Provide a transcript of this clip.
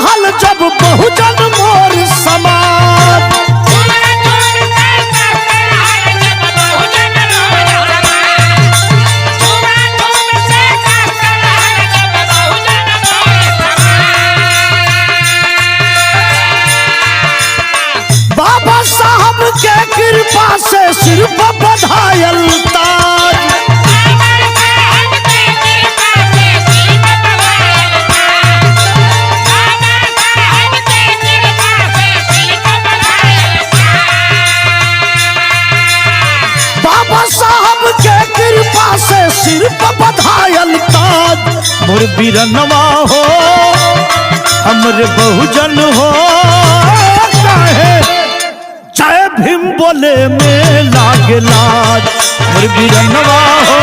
रहल जब बहुजन मोर समाज। बाबा साहब के कृपा से सिर पर बधायल ताज। बाबा साहब के कृपा से सिर पर बधायल ताज। मोर बीरनवा हो हमरे बहुजन हो चाहे जय भीम बोले में लागे लाज। मोर बीरनवा हो